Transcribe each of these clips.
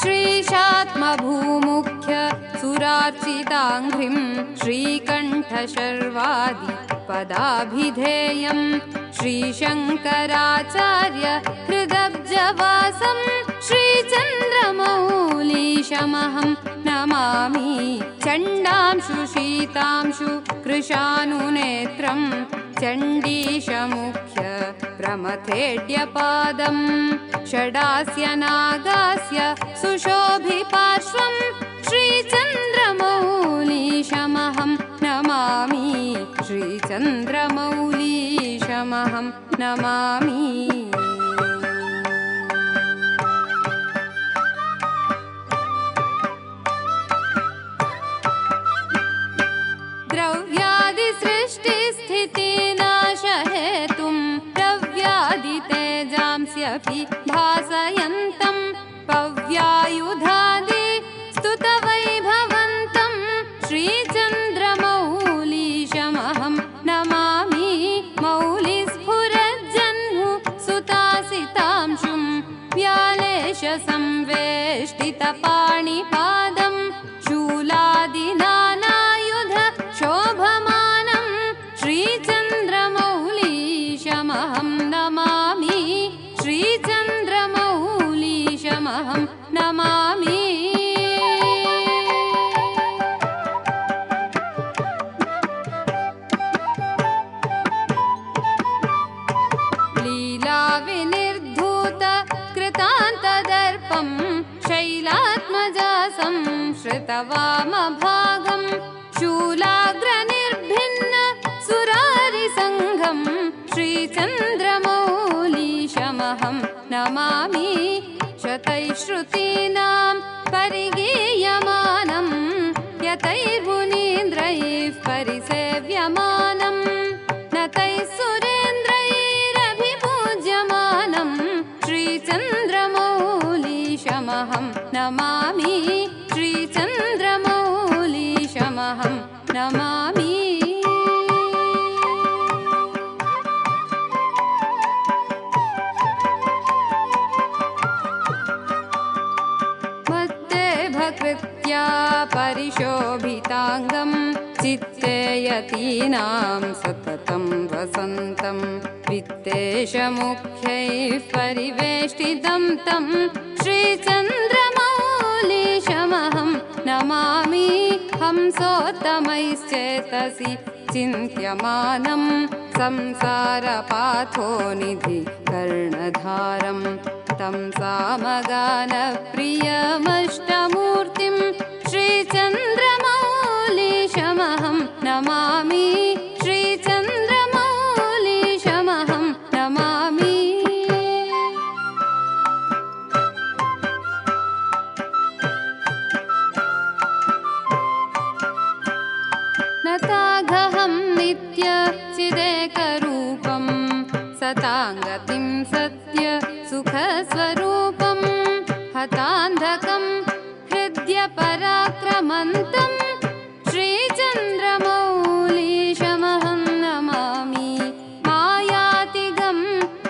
श्रीशात्मभूमुख्य सुरार्चिताङ्घ्रिं श्रीकण्ठशर्वादि पदाभिधेयं श्रीशङ्कराचार्य हृदब्जवासं श्रीचन्द्रमौलीशमहं नमामि। चण्डांशु शीतांशु कृशानुनेत्रं चण्डीशमुख्य प्रमथेड्यपादं षडास्य नागास्य सुशोभिपार्श्वं श्रीचन्द्रमौलीशमहं नमामि। श्रीचन्द्रमौलीशमहं नमामि। द्रव्यादिसृष्टिस्थितिनाशहेतुं द्रव्यादितेजांस्यपि भासयन्तं पव्यायुधादि स्तुतवैभवन्तं श्रीचन्द्रमौलीशमहं नमामि। मौलिस्फुरज्जह्नु सुतासितांशुं व्यालेशसंवेष्टितपाणिपादं शूलादिनानायुध शोभमानं श्रीचन्द्रमौलीशमहं नमामि। श्रीचन्द्रमौलीशमहं नमामि। लीलाविनिर्धूत कृतान्तदर्पं शैलात्मजासं श्रितवामभागं शूलाग्रनिर्भिन्न सुरारिसङ्घं श्रीचन्द्रमौलीशमहं नमामि। शतैश्रुतीनां परिगीयमानं यतैर्मुनीन्द्रैः परिसेव्यमानं नतैः सुरेन्द्रैरभिपूज्यमानं श्रीचन्द्रमौलीशमहं नमामि। श्रीचन्द्रमौलीशमहं नमामि। मत्तेभकृत्या परिशोभिताङ्गं चित्ते यतीनां सततं वसन्तं वित्तेशमुख्यैः परिवेष्टितं तं श्रीचन्द्रमौलीशमहं नमामि। हंसोत्तमैश्चेतसि चिन्त्यमानं संसारपाथोनिधि कर्णधारं तं सामगानप्रियमष्टमूर्तिं श्रीचन्द्रमौलीशमहं नमामि। श्रीचन्द्रमौलीशमहं नमामि। नताघहं नित्य चिदेकरूपं सताङ्गतिं सत्य सुखस्वरूपं हतान्धकं हृद्यपराक्रमन्तं श्रीचन्द्रमौलीशमहं नमामि। मायातिगं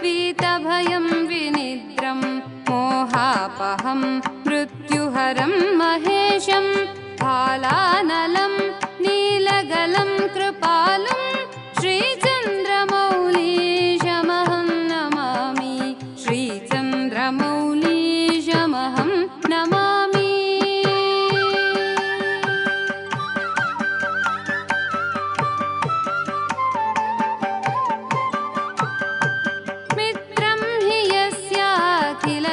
वीतभयं विनिद्रं मोहापहं मृत्युहरं महेशं भालानलं नीलगलं कृपालुं श्रीचन्द्रमौलीशमहं नमामि। श्रीचन्द्रमौलीशमहं नमामि। मित्रं हि यस्याखिलशेवधीशः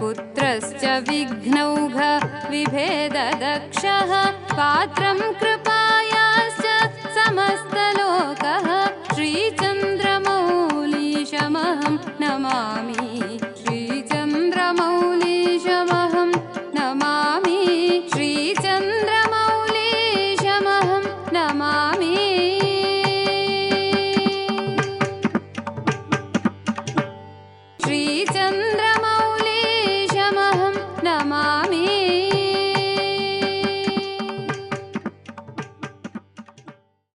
पुत्रश्च विघ्नौघ विभेददक्षः पात्रं कृपायाश्च समस्तलोकः श्रीचन्द्रमौलीशमहं नमामि। श्रीचन्द्रमौलीशमहं नमामि। श्रीचन्द्रमौलीशमहं नमामि। श्रीचन्द्र